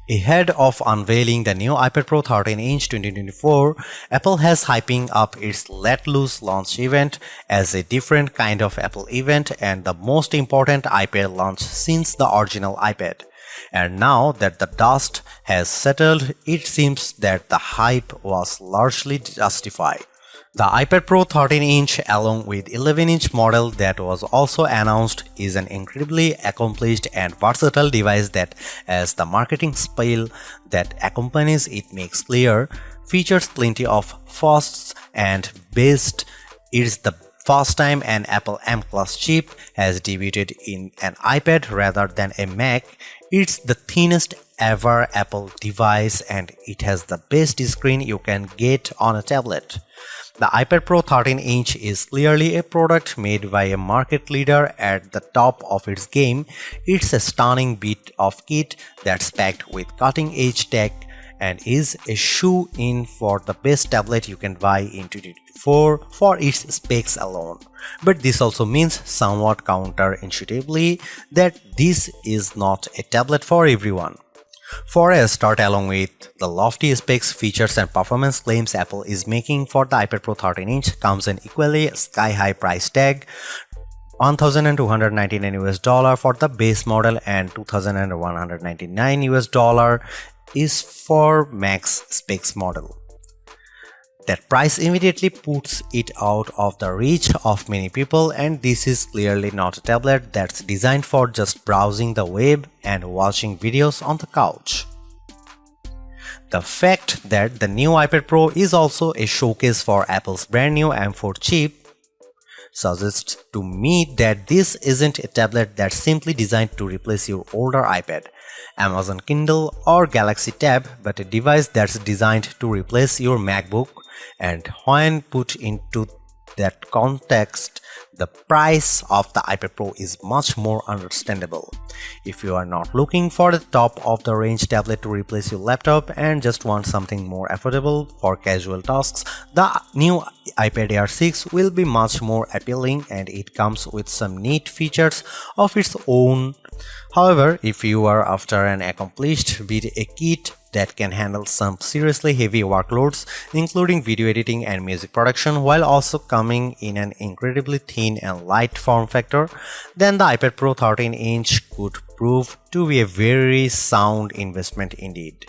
Ahead of unveiling the new iPad Pro 13-inch 2024, Apple has hyping up its Let Loose launch event as a different kind of Apple event and the most important iPad launch since the original iPad. And now that the dust has settled, it seems that the hype was largely justified. The iPad Pro 13-inch along with 11-inch model that was also announced is an incredibly accomplished and versatile device that, as the marketing spiel that accompanies it makes clear, features plenty of firsts and best. It's the first time an Apple M-Class chip has debuted in an iPad rather than a Mac. It's the thinnest ever Apple device and it has the best screen you can get on a tablet. The iPad Pro 13-inch is clearly a product made by a market leader at the top of its game. It's a stunning bit of kit that's packed with cutting-edge tech and is a shoe-in for the best tablet you can buy in 2024 for its specs alone. But this also means somewhat counterintuitively that this is not a tablet for everyone. For a start, along with the lofty specs, features and performance claims Apple is making for the iPad Pro 13-inch comes an equally sky-high price tag, $1,299 for the base model and $2,199 is for max specs model. That price immediately puts it out of the reach of many people, and this is clearly not a tablet that's designed for just browsing the web and watching videos on the couch. The fact that the new iPad Pro is also a showcase for Apple's brand new M4 chip suggests to me that this isn't a tablet that's simply designed to replace your older iPad, Amazon Kindle or Galaxy Tab, but a device that's designed to replace your MacBook. And when put into that context, the price of the iPad Pro is much more understandable. If you are not looking for the top of the range tablet to replace your laptop and just want something more affordable for casual tasks, the new iPad Air 6 will be much more appealing and it comes with some neat features of its own. However, if you are after an accomplished with a kit that can handle some seriously heavy workloads, including video editing and music production, while also coming in an incredibly thin and light form factor, then the iPad Pro 13-inch could prove to be a very sound investment indeed.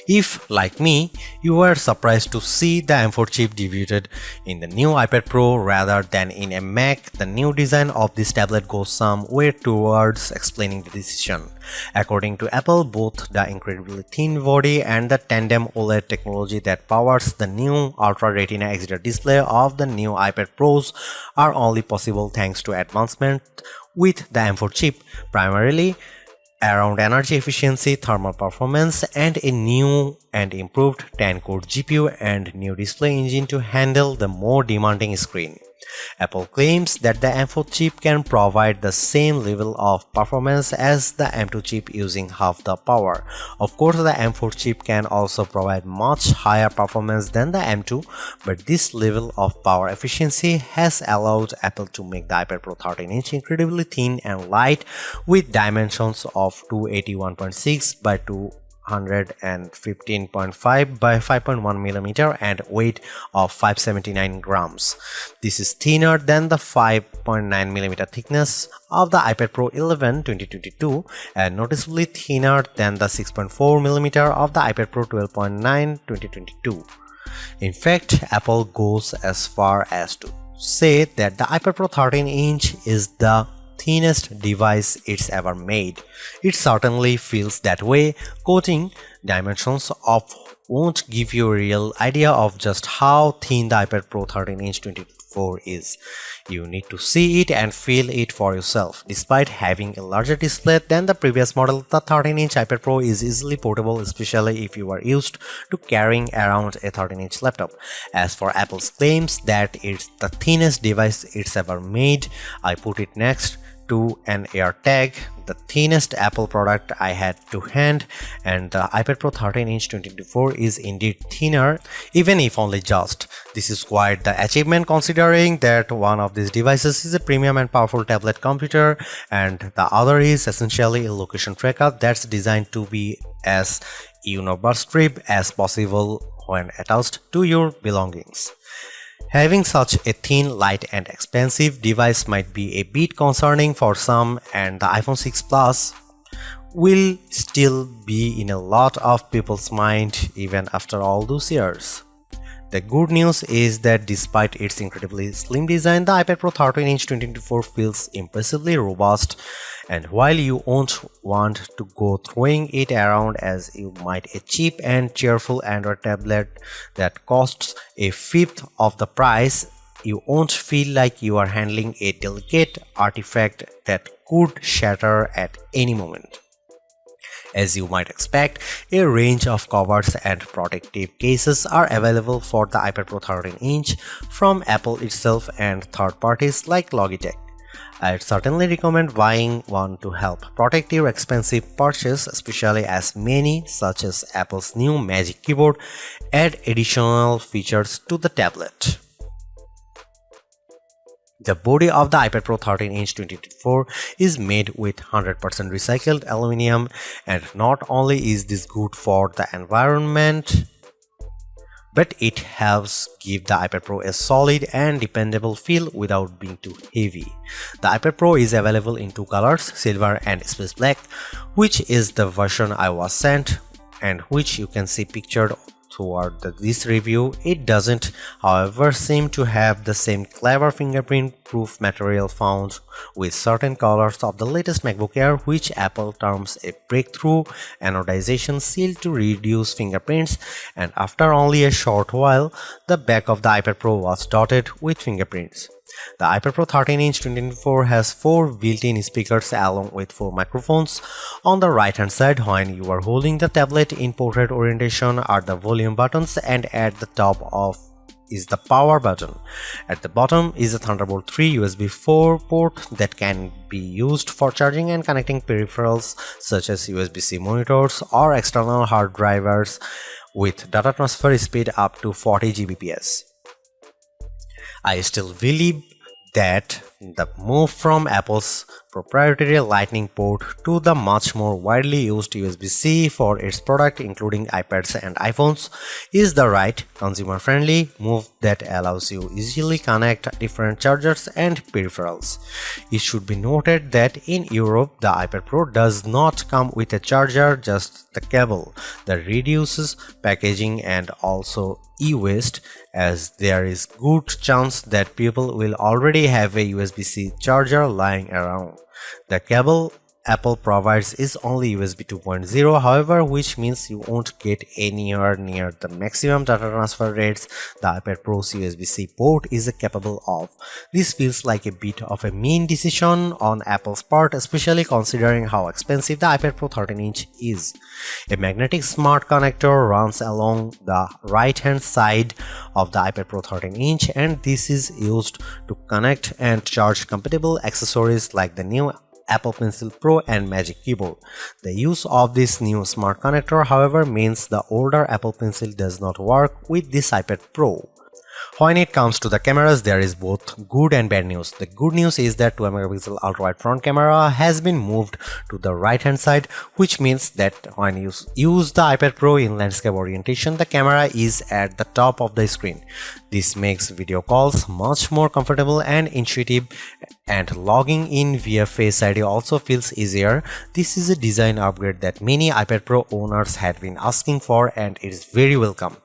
If, like me, you were surprised to see the M4 chip debuted in the new iPad Pro rather than in a Mac, the new design of this tablet goes some way towards explaining the decision. According to Apple, both the incredibly thin body and the tandem OLED technology that powers the new Ultra Retina XDR display of the new iPad Pros are only possible thanks to advancement with the M4 chip, primarily around energy efficiency, thermal performance, and a new and improved 10-core GPU and new display engine to handle the more demanding screen. Apple claims that the M4 chip can provide the same level of performance as the M2 chip using half the power. Of course, the M4 chip can also provide much higher performance than the M2, but this level of power efficiency has allowed Apple to make the iPad Pro 13-inch incredibly thin and light with dimensions of 281.6 by 215.5 by 5.1 mm and weight of 579 grams. This is thinner than the 5.9 mm thickness of the iPad Pro 11 2022 and noticeably thinner than the 6.4 mm of the iPad Pro 12.9 2022. In fact, Apple goes as far as to say that the iPad Pro 13-inch is the thinnest device it's ever made. It certainly feels that way. Quoting, "Dimensions of won't give you a real idea of just how thin the iPad Pro 13-inch 2024 is. You need to see it and feel it for yourself. Despite having a larger display than the previous model, the 13-inch iPad Pro is easily portable, especially if you are used to carrying around a 13-inch laptop. As for Apple's claims that it's the thinnest device it's ever made, I put it next to an AirTag, the thinnest Apple product I had to hand, and the iPad Pro 13-inch 2024 is indeed thinner, even if only just. This is quite the achievement considering that one of these devices is a premium and powerful tablet computer and the other is essentially a location tracker that's designed to be as universal as possible when attached to your belongings. Having such a thin, light and expensive device might be a bit concerning for some, and the iPhone 6 Plus will still be in a lot of people's mind even after all those years. The good news is that despite its incredibly slim design, the iPad Pro 13-inch 2024 feels impressively robust, and while you won't want to go throwing it around as you might a cheap and cheerful Android tablet that costs a fifth of the price, you won't feel like you are handling a delicate artifact that could shatter at any moment. As you might expect, a range of covers and protective cases are available for the iPad Pro 13-inch from Apple itself and third parties like Logitech. I'd certainly recommend buying one to help protect your expensive purchase, especially as many, such as Apple's new Magic Keyboard, add additional features to the tablet. The body of the iPad Pro 13-inch 2024 is made with 100% recycled aluminum, and not only is this good for the environment, but it helps give the iPad Pro a solid and dependable feel without being too heavy. The iPad Pro is available in two colors, silver and space black, which is the version I was sent and which you can see pictured toward this review. It doesn't, however, seem to have the same clever fingerprint-proof material found with certain colors of the latest MacBook Air, which Apple terms a breakthrough anodization seal to reduce fingerprints, and after only a short while, the back of the iPad Pro was dotted with fingerprints. The iPad Pro 13-inch 2024 has 4 built-in speakers along with 4 microphones. On the right hand side, when you are holding the tablet in portrait orientation, are the volume buttons, and at the top is the power button. At the bottom is a Thunderbolt 3 USB 4 port that can be used for charging and connecting peripherals such as USB-C monitors or external hard drivers with data transfer speed up to 40 Gbps. I still believe that the move from Apple's proprietary Lightning port to the much more widely used USB-C for its product including iPads and iPhones is the right consumer-friendly move that allows you easily connect different chargers and peripherals. It should be noted that in Europe the iPad Pro does not come with a charger, just the cable. That reduces packaging and also e-waste, as there is good chance that people will already have a USB-C charger lying around. The cable Apple provides is only USB 2.0, however, which means you won't get anywhere near the maximum data transfer rates the iPad Pro's USB-C port is capable of. This feels like a bit of a mean decision on Apple's part, especially considering how expensive the iPad Pro 13-inch is. A magnetic smart connector runs along the right-hand side of the iPad Pro 13-inch, and this is used to connect and charge compatible accessories like the new Apple Pencil Pro and Magic Keyboard. The use of this new smart connector, however, means the older Apple Pencil does not work with this iPad Pro. When it comes to the cameras, there is both good and bad news. The good news is that 12-megapixel ultra-wide front camera has been moved to the right hand side, which means that when you use the iPad Pro in landscape orientation, the camera is at the top of the screen. This makes video calls much more comfortable and intuitive, and logging in via Face ID also feels easier. This is a design upgrade that many iPad Pro owners had been asking for, and it is very welcome.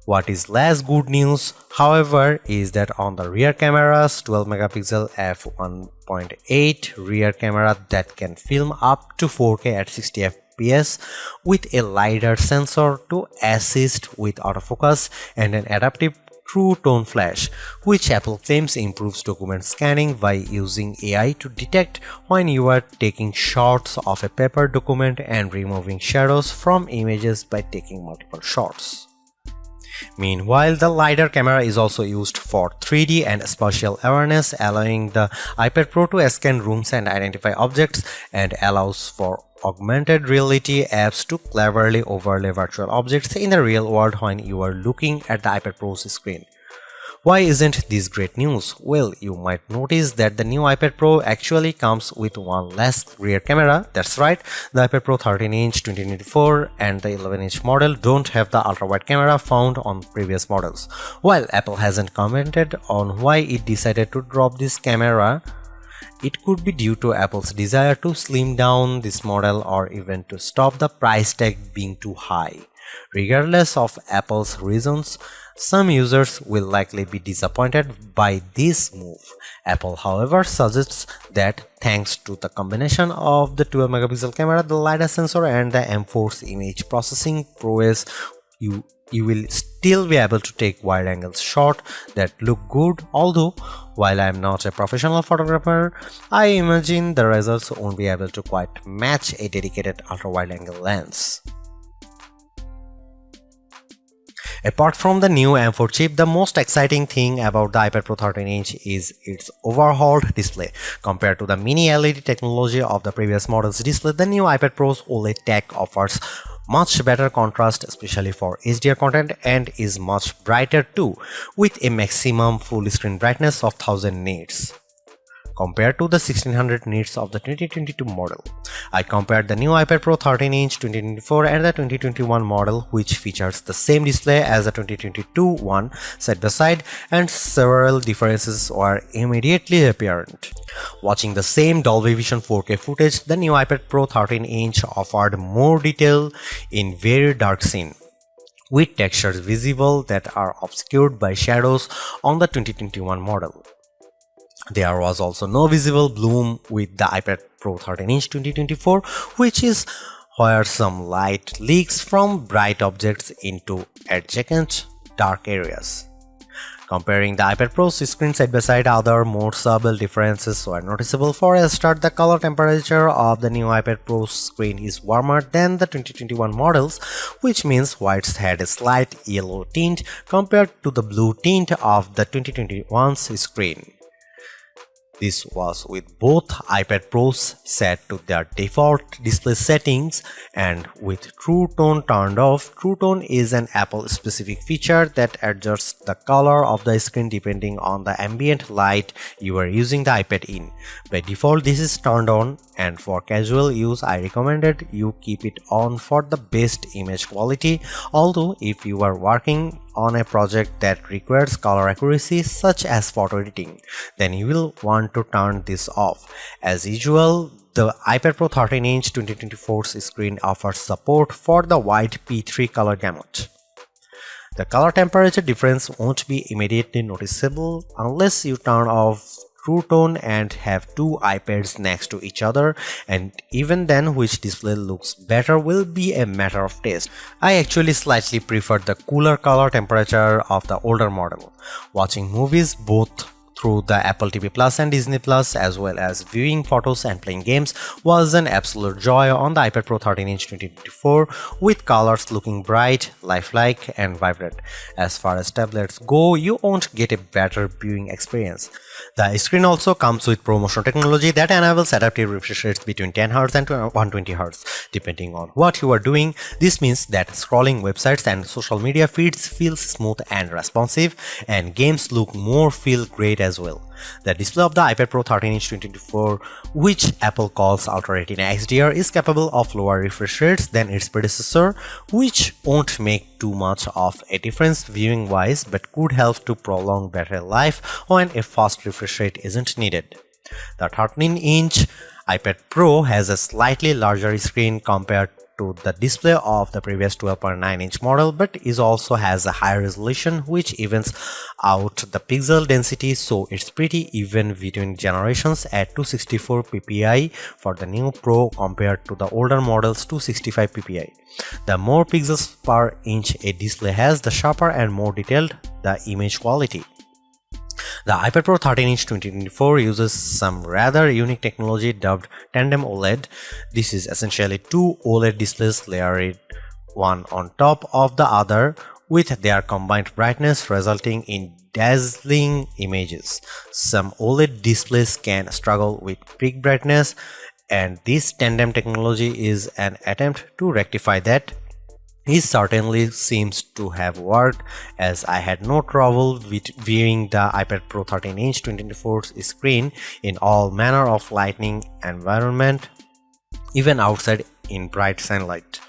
What is less good news, however, is that on the rear cameras, 12-megapixel f1.8 rear camera that can film up to 4K at 60 fps with a LiDAR sensor to assist with autofocus and an adaptive True Tone Flash, which Apple claims improves document scanning by using AI to detect when you are taking shots of a paper document and removing shadows from images by taking multiple shots. Meanwhile, the LiDAR camera is also used for 3D and spatial awareness, allowing the iPad Pro to scan rooms and identify objects, and allows for augmented reality apps to cleverly overlay virtual objects in the real world when you are looking at the iPad Pro's screen. Why isn't this great news? Well, you might notice that the new iPad Pro actually comes with one less rear camera. That's right, the iPad Pro 13-inch 2024 and the 11-inch model don't have the ultra-wide camera found on previous models. While Apple hasn't commented on why it decided to drop this camera, it could be due to Apple's desire to slim down this model or even to stop the price tag being too high. Regardless of Apple's reasons, some users will likely be disappointed by this move. Apple, however, suggests that thanks to the combination of the 12-megapixel camera, the LiDAR sensor, and the M4's image processing prowess, you will still be able to take wide-angle shots that look good. Although, while I am not a professional photographer, I imagine the results won't be able to quite match a dedicated ultra-wide-angle lens. Apart from the new M4 chip, the most exciting thing about the iPad Pro 13-inch is its overhauled display. Compared to the mini LED technology of the previous model's display, the new iPad Pro's OLED tech offers much better contrast, especially for HDR content, and is much brighter too, with a maximum full screen brightness of 1000 nits. Compared to the 1600 nits of the 2022 model. I compared the new iPad Pro 13-inch 2024 and the 2021 model, which features the same display as the 2022 one side by side, and several differences were immediately apparent. Watching the same Dolby Vision 4K footage, the new iPad Pro 13-inch offered more detail in very dark scene, with textures visible that are obscured by shadows on the 2021 model. There was also no visible bloom with the iPad Pro 13-inch 2024, which is where some light leaks from bright objects into adjacent dark areas. Comparing the iPad Pro's screen side by side, other more subtle differences were noticeable. For a start, the color temperature of the new iPad Pro's screen is warmer than the 2021 models, which means whites had a slight yellow tint compared to the blue tint of the 2021's screen. This was with both iPad Pros set to their default display settings and with True Tone turned off. True Tone is an Apple-specific feature that adjusts the color of the screen depending on the ambient light you are using the iPad in. By default, this is turned on, and for casual use, I recommended you keep it on for the best image quality. Although, if you are working on a project that requires color accuracy such as photo editing, then you will want to turn this off. As usual, the iPad Pro 13-inch 2024's screen offers support for the wide P3 color gamut. The color temperature difference won't be immediately noticeable unless you turn off True Tone and have two iPads next to each other, and even then which display looks better will be a matter of taste. I actually slightly prefer the cooler color temperature of the older model. Watching movies both through the Apple TV Plus and Disney Plus, as well as viewing photos and playing games, was an absolute joy on the iPad Pro 13-inch 2024, with colors looking bright, lifelike, and vibrant. As far as tablets go, you won't get a better viewing experience. The screen also comes with ProMotion technology that enables adaptive refresh rates between 10Hz and 120Hz, depending on what you are doing. This means that scrolling websites and social media feeds feels smooth and responsive, and games feel great as well. The display of the iPad Pro 13-inch 2024, which Apple calls Ultra Retina XDR, is capable of lower refresh rates than its predecessor, which won't make too much of a difference viewing wise but could help to prolong battery life when a fast refresh rate isn't needed. The 13-inch iPad Pro has a slightly larger screen compared to the display of the previous 12.9-inch model, but it also has a higher resolution which evens out the pixel density, so it's pretty even between generations at 264 ppi for the new Pro compared to the older model's 265 ppi. The more pixels per inch a display has, the sharper and more detailed the image quality. The iPad Pro 13-inch 2024 uses some rather unique technology dubbed Tandem OLED. This is essentially two OLED displays layered one on top of the other with their combined brightness resulting in dazzling images. Some OLED displays can struggle with peak brightness, and this tandem technology is an attempt to rectify that. It certainly seems to have worked, as I had no trouble with viewing the iPad Pro 13-inch 2024 screen in all manner of lighting environment, even outside in bright sunlight.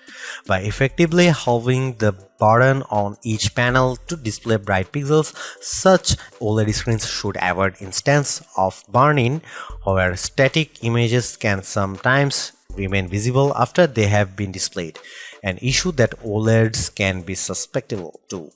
By effectively halving the burden on each panel to display bright pixels, such OLED screens should avoid instances of burn-in, where static images can sometimes remain visible after they have been displayed, an issue that OLEDs can be susceptible to.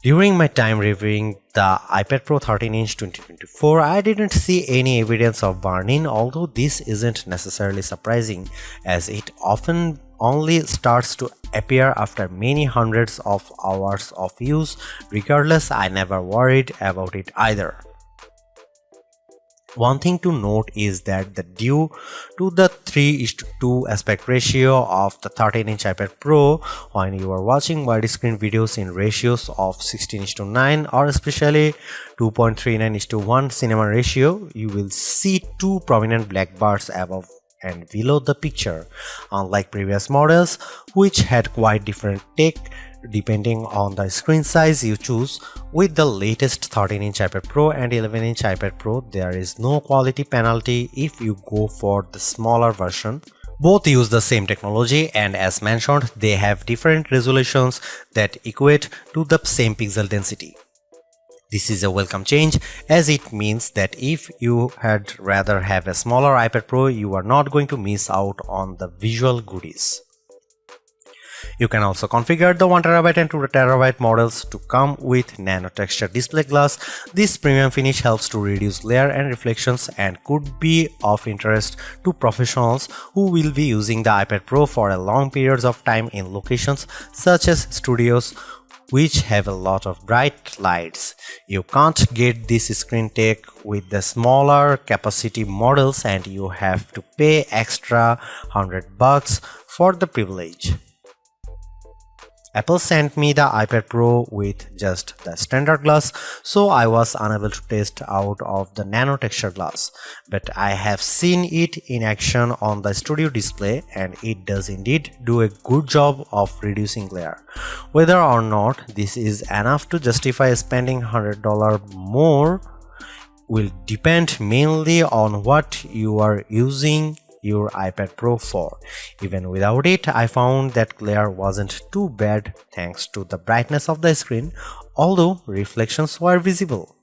During my time reviewing the iPad Pro 13-inch 2024, I didn't see any evidence of burn-in, although this isn't necessarily surprising, as it often only starts to appear after many hundreds of hours of use. Regardless, I never worried about it either. One thing to note is that due to the 3:2 aspect ratio of the 13-inch iPad Pro, when you are watching widescreen videos in ratios of 16:9 or especially 2.39:1 cinema ratio, you will see two prominent black bars above and below the picture, unlike previous models which had quite different tech depending on the screen size you choose. With the latest 13-inch iPad Pro and 11-inch iPad Pro, there is no quality penalty if you go for the smaller version. Both use the same technology, and as mentioned, they have different resolutions that equate to the same pixel density. This is a welcome change, as it means that if you had rather have a smaller iPad Pro, you are not going to miss out on the visual goodies. You can also configure the 1TB and 2TB models to come with nano texture display glass. This premium finish helps to reduce glare and reflections and could be of interest to professionals who will be using the iPad Pro for a long periods of time in locations such as studios which have a lot of bright lights. You can't get this screen tech with the smaller capacity models, and you have to pay extra $100 for the privilege. Apple sent me the iPad Pro with just the standard glass, so I was unable to test out of the nano texture glass, but I have seen it in action on the studio display, and it does indeed do a good job of reducing glare. Whether or not this is enough to justify spending $100 more will depend mainly on what you are using your iPad Pro for. Even without it, I found that glare wasn't too bad thanks to the brightness of the screen, although reflections were visible.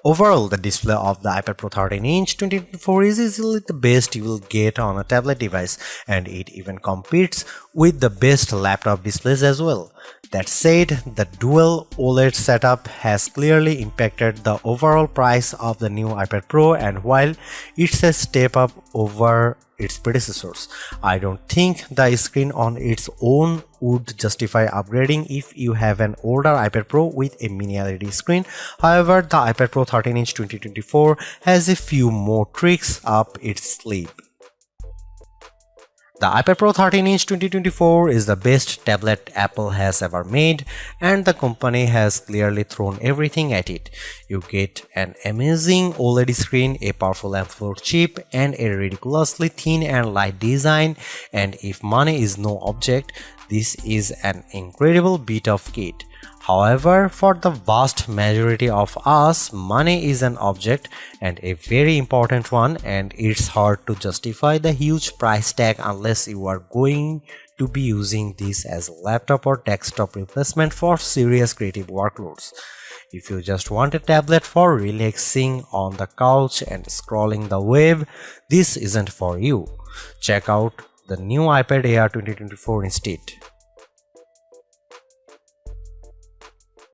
Overall, the display of the iPad Pro 13-inch 2024 is easily the best you will get on a tablet device, and it even competes with the best laptop displays as well. That said, the dual OLED setup has clearly impacted the overall price of the new iPad Pro, and while it's a step up over its predecessors, I don't think the screen on its own would justify upgrading if you have an older iPad Pro with a mini LED screen. However, the iPad Pro 13-inch 2024 has a few more tricks up its sleeve. The iPad Pro 13-inch 2024 is the best tablet Apple has ever made, and the company has clearly thrown everything at it. You get an amazing OLED screen, a powerful M4 chip, and a ridiculously thin and light design, and if money is no object, this is an incredible bit of kit. However, for the vast majority of us, money is an object, and a very important one, and it's hard to justify the huge price tag unless you are going to be using this as a laptop or desktop replacement for serious creative workloads. If you just want a tablet for relaxing on the couch and scrolling the web, this isn't for you. Check out the new iPad Air 2024 instead.